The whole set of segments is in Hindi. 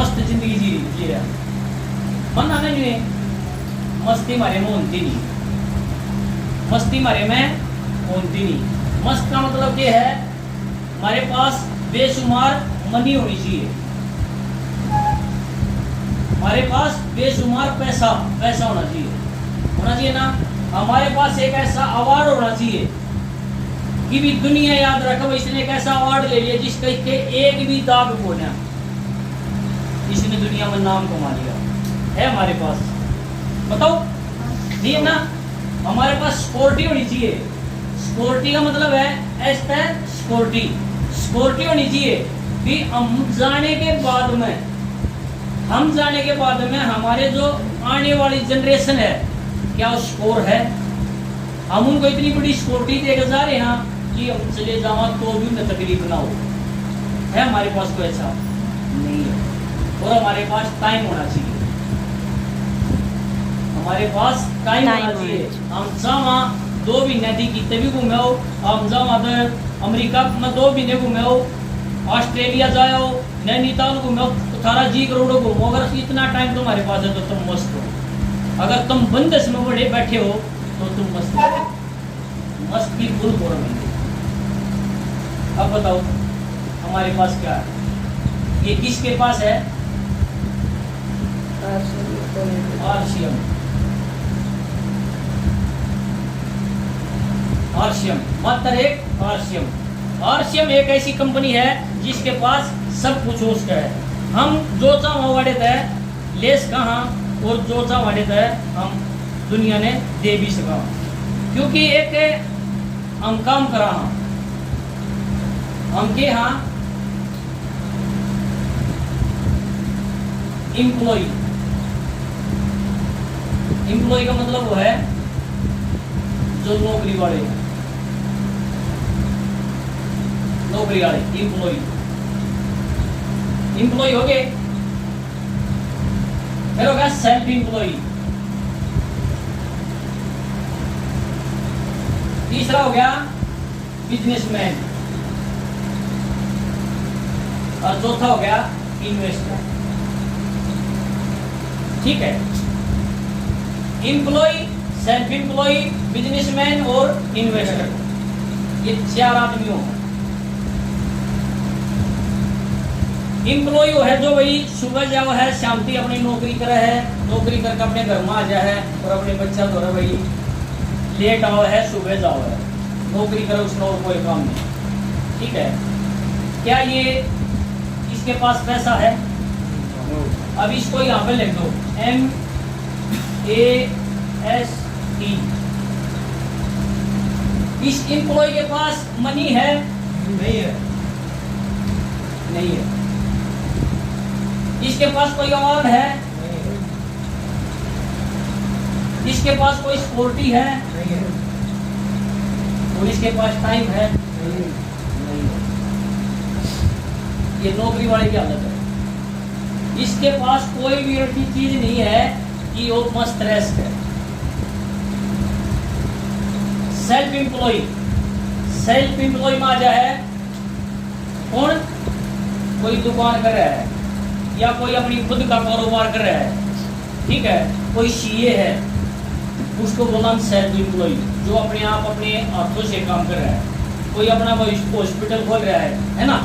मस्त जिंदगी जी रहा मन आने नहीं मस्ती मारे में होती नहीं, मस्ती मारे में होती नहीं। मस्त का मतलब ये है हमारे पास बेशुमार मनी होनी चाहिए, हमारे पास बेशुमार पैसा होना चाहिए ना। हमारे पास एक ऐसा अवार्ड होना चाहिए कि भी दुनिया याद रखे इसने एक ऐसा अवार्ड ले लिया जिसका एक भी दाग को ना इसने दुनिया में नाम कमा लिया है। हमारे पास बताओ नहीं है ना। हमारे पास सिक्योरिटी होनी चाहिए, सिक्योरिटी का मतलब है सिक्योरिटी होनी चाहिए कि हम जाने के बाद में हमारे जो आने वाली जनरेशन है क्या वो स्कोर है। हम उनको इतनी बड़ी सिक्योरिटी देकर जा रहे हैं कि हम चले जावा तो भी उन्हें तकलीफ ना हो, है हमारे पास कोई ऐसा नहीं है। और हमारे पास टाइम होना चाहिए, हमारे पास टाइम होना चाहिए। हम जावा 2 महीने दी कितने भी घूमे हो, हम जावा अमेरिका में 2 महीने घूमे हो, ऑस्ट्रेलिया जाओ, नैनीताल घूमे हो, 18 जी करोड़ घूमो। अगर इतना टाइम तुम्हारे पास है तो तुम मस्त हो। अगर तुम बंदश में बड़े बैठे हो तो तुम मस्त हो, मस्त की फुल फॉर्म है। अब बताओ हमारे पास क्या है, ये किसके पास है? आरसीएम मात्र एक आरसीएम एक ऐसी कंपनी है जिसके पास सब कुछ उसका है। हम जो चाहो वाड़े थे लेस कहाँ और जो चाहो वाड़े थे हम दुनिया ने दे भी सका, क्योंकि एक हम काम करा हम के हाँ एम्प्लॉय का मतलब वो है जो नौकरी वाले एम्प्लॉय हो गए। फिर होगा सेल्फ एम्प्लॉय, तीसरा हो गया बिजनेसमैन और चौथा हो गया इन्वेस्टर। ठीक है, एम्प्लॉय, सेल्फ एम्प्लॉय, बिजनेसमैन और इन्वेस्टर, ये 4 आदमियों। एम्प्लॉय है जो भाई सुबह जाओ है शांति अपनी नौकरी करे है, नौकरी करके अपने घर में आ जाए है और अपने बच्चा द्वारा भाई लेट आओ है सुबह जाओ है नौकरी करे, उसने और कोई काम नहीं। ठीक है, क्या ये इसके पास पैसा है? अब इसको यहाँ पे लिख दो MAST। इस एम्प्लॉय के पास मनी है? नहीं है। इसके पास कोई अवार्ड है? इसके पास कोई सिक्योरिटी है? और इसके पास टाइम है? नहीं। ये नौकरी वाले की हालत है। इसके पास कोई भी ऐसी चीज नहीं है कि वो मस्त रेस्ट है। सेल्फ एम्प्लॉय में आ जाए कौन? कोई दुकान कर रहा है या कोई अपनी खुद का कारोबार कर रहा है। ठीक है, कोई सीए है, उसको बोला सेल्फ एम्प्लॉय, जो अपने आप अपने हाथों से काम कर रहा है। कोई अपना हॉस्पिटल खोल रहा है ना।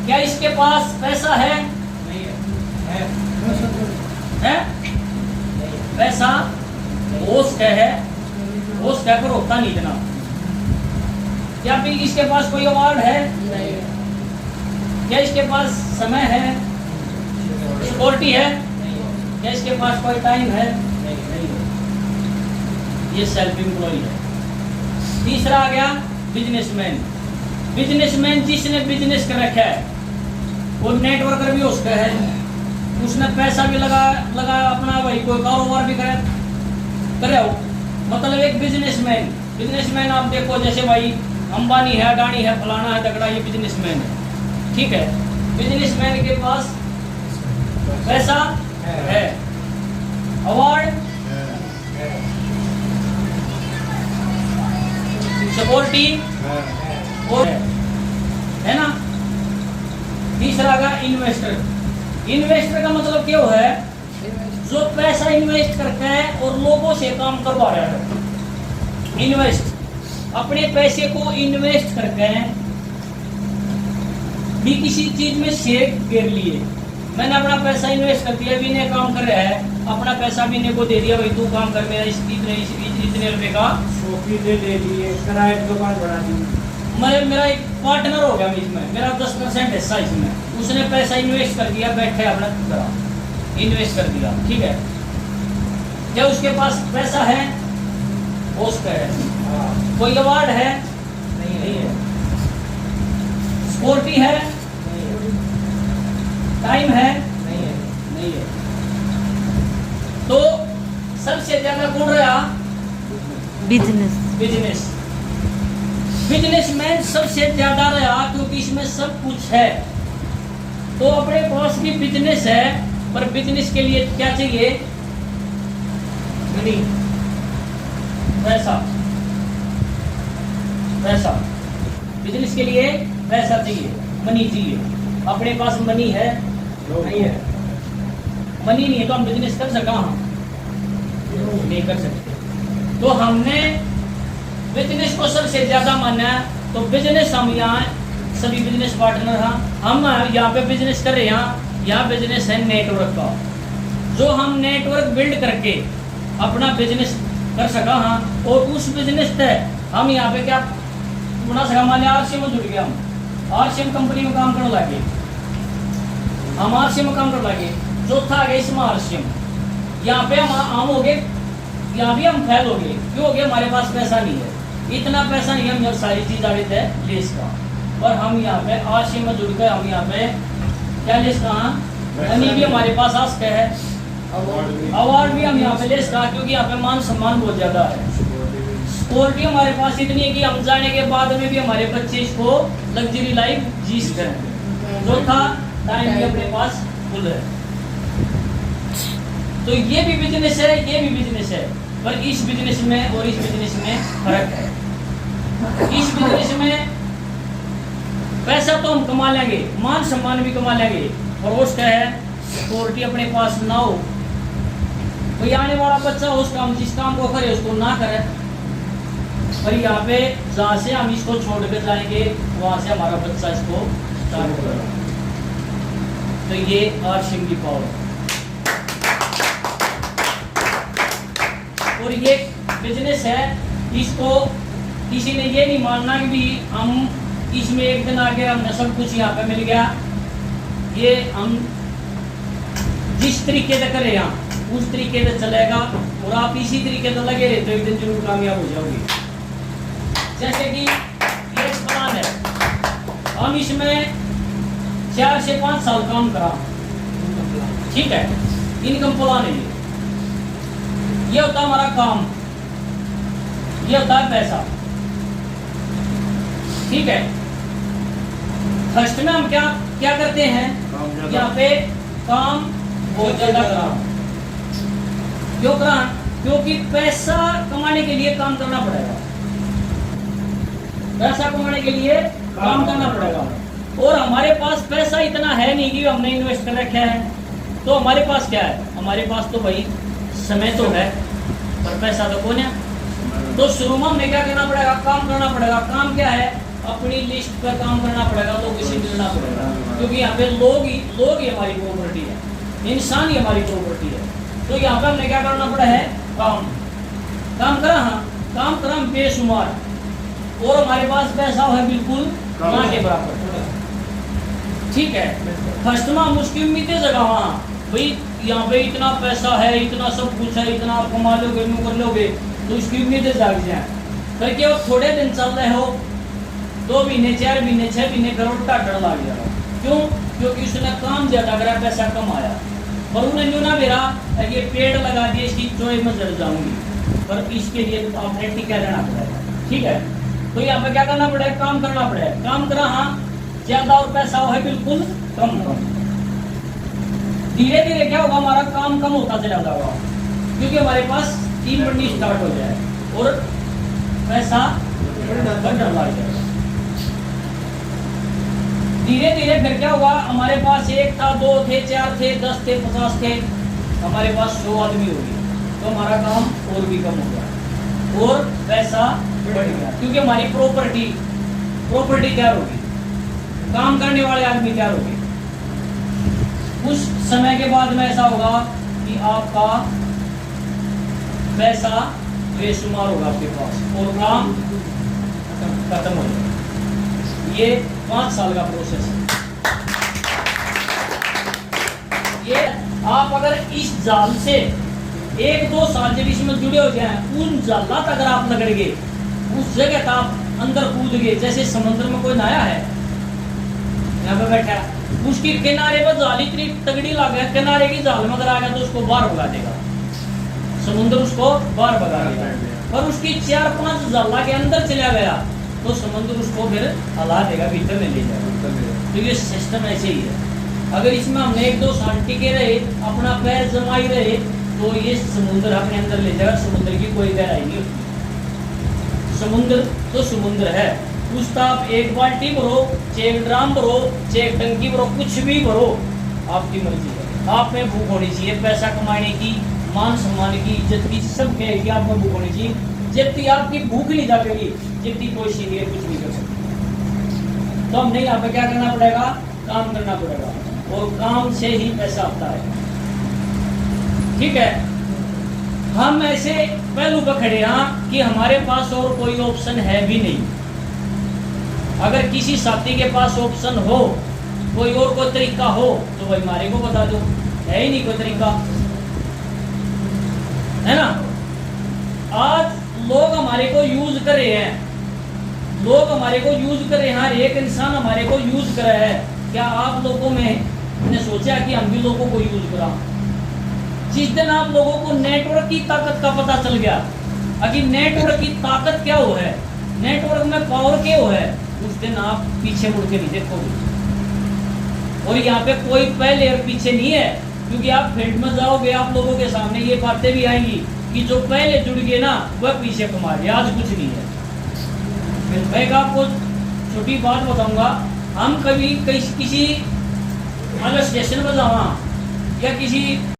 क्या इसके पास पैसा है? नहीं है। पैसा होश है पर होता नहीं इतना। क्या फिर इसके पास कोई अवार्ड है? नहीं। क्या इसके पास समय है? सिक्योरिटी है? नहीं। क्या इसके पास कोई टाइम है? नहीं। ये सेल्फ एम्प्लॉय है। तीसरा आ गया बिजनेसमैन जिसने बिजनेस कर रखा है, वो नेटवर्कर भी उसका है, उसने पैसा भी लगा अपना भाई कोई कारोबार भी करे हो। मतलब एक बिजनेसमैन आप देखो जैसे भाई अंबानी है, अडानी है, फलाना है, तगड़ा, ये बिजनेसमैन है। ठीक है, बिजनेसमैन के पास पैसा है, अवार्ड, सिक्योरिटी है ना। तीसरा का इन्वेस्टर, इन्वेस्टर का मतलब क्या है? जो पैसा इन्वेस्ट करता है और लोगों से काम करवा रहा है। इन्वेस्ट अपने पैसे को इन्वेस्ट करके भी किसी चीज में शेयर कर लिए। मैंने अपना पैसा इन्वेस्ट कर दिया, भी ने काम कर रहा है, अपना पैसा भी ने को दे दिया, भाई तू काम कर, मेरा इतने रुपए का दे दिए, किराए की दुकान बढ़ा दी। मेरा एक पार्टनर हो गया इसमें, मेरा 10% हिस्सा इसमें, उसने पैसा इन्वेस्ट कर दिया, बैठे अपना करा इन्वेस्ट कर दिया, ठीक है। क्या उसके पास पैसा है? उसका है। कोई अवार्ड है? नहीं है। सिक्योरिटी है? टाइम है? नहीं है। तो सबसे ज्यादा कौन रहा? बिजनेसमैन सबसे ज्यादा रहा, क्योंकि इसमें सब कुछ है। तो अपने पास भी बिजनेस है, पर बिजनेस के लिए क्या चाहिए? मनी, पैसा। बिजनेस के लिए पैसा चाहिए, मनी चाहिए। अपने पास मनी है? नहीं है। मनी नहीं है तो हम बिजनेस कर सका? हम नहीं कर सकते। तो हमने बिजनेस को सबसे ज्यादा माना, तो बिजनेस हम यहाँ सभी बिजनेस पार्टनर हैं, हम यहाँ पे बिजनेस कर रहे हैं। यहाँ बिजनेस है नेटवर्क का, जो हम नेटवर्क बिल्ड करके अपना बिजनेस कर सका। हाँ, और उस बिजनेस से हम यहाँ पे क्या बना सका? मान लिया आरसीएम में जुड़ गया, हम आरसीएम कंपनी में काम करने लगे, हम आरसीएम में काम करने लगे। चौथा आ गया इसमें आरसीएम, यहाँ पे हम हो गए, यहाँ भी हम फेल हो गए। क्यों हो गए? हमारे पास पैसा नहीं है, इतना पैसा नहीं है, हम सारी चीज आ गए थे लेस का। और हम यहाँ पे आरसीएम में जुड़ गए, हम यहाँ पे क्या लेस कहा? मनी भी हमारे पास आ सके है, अवार्ड भी हम यहाँ पे लेस कहा, क्योंकि यहाँ पे मान सम्मान बहुत ज्यादा है। सिक्योरिटी हमारे पास इतनी है कि हम जाने के बाद में भी हमारे बच्चे इसको लग्जरी लाइफ जी सकते हैं। चौथा, टाइम भी अपने पास फुल है। तो ये भी बिजनेस है, ये भी बिजनेस है, पर इस बिजनेस में और इस बिजनेस में फर्क है। इस बिजनेस में पैसा तो हम कमा लेंगे, मान सम्मान भी कमा लेंगे, और उसका है सिक्योरिटी अपने पास ना हो, कोई आने वाला बच्चा उस काम जिस काम को करे उसको ना करे। पर यहाँ पे जहाँ से हम इसको छोड़ कर जाएंगे, वहां से हमारा बच्चा इसको स्टार्ट करेगा। तो ये आरसीएम की पावर। और ये बिजनेस है, इसको किसी ने ये नहीं मानना कि भी हम इसमें एक दिन आगे हमने सब कुछ यहाँ पे मिल गया। ये हम जिस तरीके से करें यहाँ उस तरीके से चलेगा, और आप इसी तरीके से लगे रहे तो एक दिन जरूर कामयाब हो जाओगे। जैसे कि ये प्लान है, हम इसमें 4 से 5 साल काम करा, ठीक है, इनकम प्लान है। ये होता है हमारा काम, ये होता है पैसा, ठीक है। फर्स्ट में हम क्या करते हैं? यहाँ पे काम बहुत ज्यादा करा। क्यों करा? क्योंकि पैसा कमाने के लिए काम करना पड़ेगा, पैसा कमाने के लिए काम करना पड़ेगा। और हमारे पास पैसा इतना है नहीं कि हमने इन्वेस्ट कर रखा है। तो हमारे पास क्या है? हमारे पास तो भाई समय तो है, पर पैसा तो कौन है? तो शुरू में हमें क्या करना पड़ेगा? काम करना पड़ेगा। काम क्या है? अपनी लिस्ट पर काम करना पड़ेगा, लोगों से मिलना पड़ेगा, क्योंकि यहाँ पे लोग ही हमारी प्रॉपर्टी है, इंसान ही हमारी प्रॉपर्टी है। तो यहाँ पे हमने क्या करना पड़ा है? काम करा। हाँ, काम करा बेशुमार, और हमारे पास पैसा है बिल्कुल ना के बराबर, ठीक है। फर्स्ट में हम उसकी उम्मीदें जगा, भाई यहाँ पे इतना पैसा है, इतना सब कुछ है, इतना आप कमा लोगे, यूँ कर लोगे, तो उसकी उम्मीदें जाग जाए। फिर क्या थोड़े दिन चल रहे हो, 2 महीने 4 महीने 6 महीने करोड़ टाटर लग जाएगा। क्यों? क्योंकि उसने काम ज्यादा करा, पैसा कम आया। और उन्हें न्यू ना मेरा ये पेड़ लगा दिए, इसकी चोई में जल जाऊंगी, पर इसके लिए तो आपने टिका रहना पड़ेगा, ठीक है। तो यहाँ पे क्या करना पड़ेगा? काम करना पड़ेगा। काम करा, हाँ, ज्यादा और पैसा है बिल्कुल कम। धीरे धीरे क्या होगा? हमारा काम कम होता चला जाएगा, क्योंकि हमारे पास टीम बढ़नी स्टार्ट हो जाए और पैसा बढ़ने लग जाएगा। धीरे धीरे फिर क्या हुआ, हमारे पास 1 था, 2 थे, 4 थे, 10 थे, 50 थे, हमारे पास 100 आदमी हो गए, तो हमारा काम और भी कम हो गया और पैसा बढ़ गया, क्योंकि हमारी प्रॉपर्टी तैयार होगी, काम करने वाले आदमी तैयार हो गए। कुछ समय के बाद में ऐसा होगा कि आपका पैसा बेशुमार होगा आपके पास और काम खत्म हो जाएगा। ये 5 साल का प्रोसेस है। ये आप अगर इस जाल से 1-2 साल जब इसमें जुड़े हो जाए, उन जाला तक अगर आप लगड़ गए, उस जगह तक आप अंदर कूद गए, जैसे समुद्र में कोई नया है यहाँ पे बैठा है, उसकी किनारे पर जाल इतनी तगड़ी लग गया, किनारे की जाल में अगर आ गया तो उसको बाहर भगा देगा, समुद्र उसको बाहर भगा देगा। पर उसकी 4-5 जाला के अंदर चला गया तो समुद्र उसको फिर हला देगा, भीतर नहीं ले जाएगा। तो ये सिस्टम ऐसे ही है। अगर इसमें हमने 1-2 साल टिके रहे, अपना पैर जमाई रहे, तो ये समुद्र अपने अंदर ले जाएगा। समुद्र की कोई गहराई नहीं होती, समुद्र तो समुद्र है। उसका आप 1 बाल्टी भरो, चाहे 1 ड्राम भरो, चाहे 1 टंकी भरो, कुछ भी भरो, आपकी मर्जी है। आप में भूख होनी चाहिए, पैसा कमाने की, मान सम्मान की, इज्जत की, सब कहेगी आप में भूख होनी चाहिए। जितनी आपकी भूख नहीं जाएगी, जितनी कोई सीनियर कुछ नहीं कर सकती। तो हमने यहाँ पे क्या करना पड़ेगा, काम करना पड़ेगा, और काम से ही पैसा आता है। ठीक है, हम ऐसे पहलू पर खड़े हैं कि हमारे पास और कोई ऑप्शन है भी नहीं। अगर किसी साथी के पास ऑप्शन हो, कोई और कोई तरीका हो, तो भाई हमारे को बता दो, है ही नहीं कोई तरीका, है ना। आज लोग हमारे को यूज कर रहे हैं, लोग हमारे को यूज कर रहे हैं, एक इंसान हमारे को यूज कर रहा है। क्या आप लोगों में ने सोचा कि हम भी लोगों को यूज करा? जिस दिन आप लोगों को नेटवर्क की ताकत का पता चल गया, अगर नेटवर्क की ताकत क्या हो है, नेटवर्क में पावर क्या हो है, उस दिन आप पीछे मुड़ के नहीं देखोगे। और यहाँ पे कोई पहले और पीछे नहीं है, क्योंकि आप फील्ड में जाओगे, आप लोगों के सामने ये बातें भी आएंगी कि जो पहले जुड़ गए ना वह पीछे कमा गया, आज कुछ नहीं है। मैं एक आपको छोटी बात बताऊंगा, हम कभी किसी स्टेशन पर जावा या किसी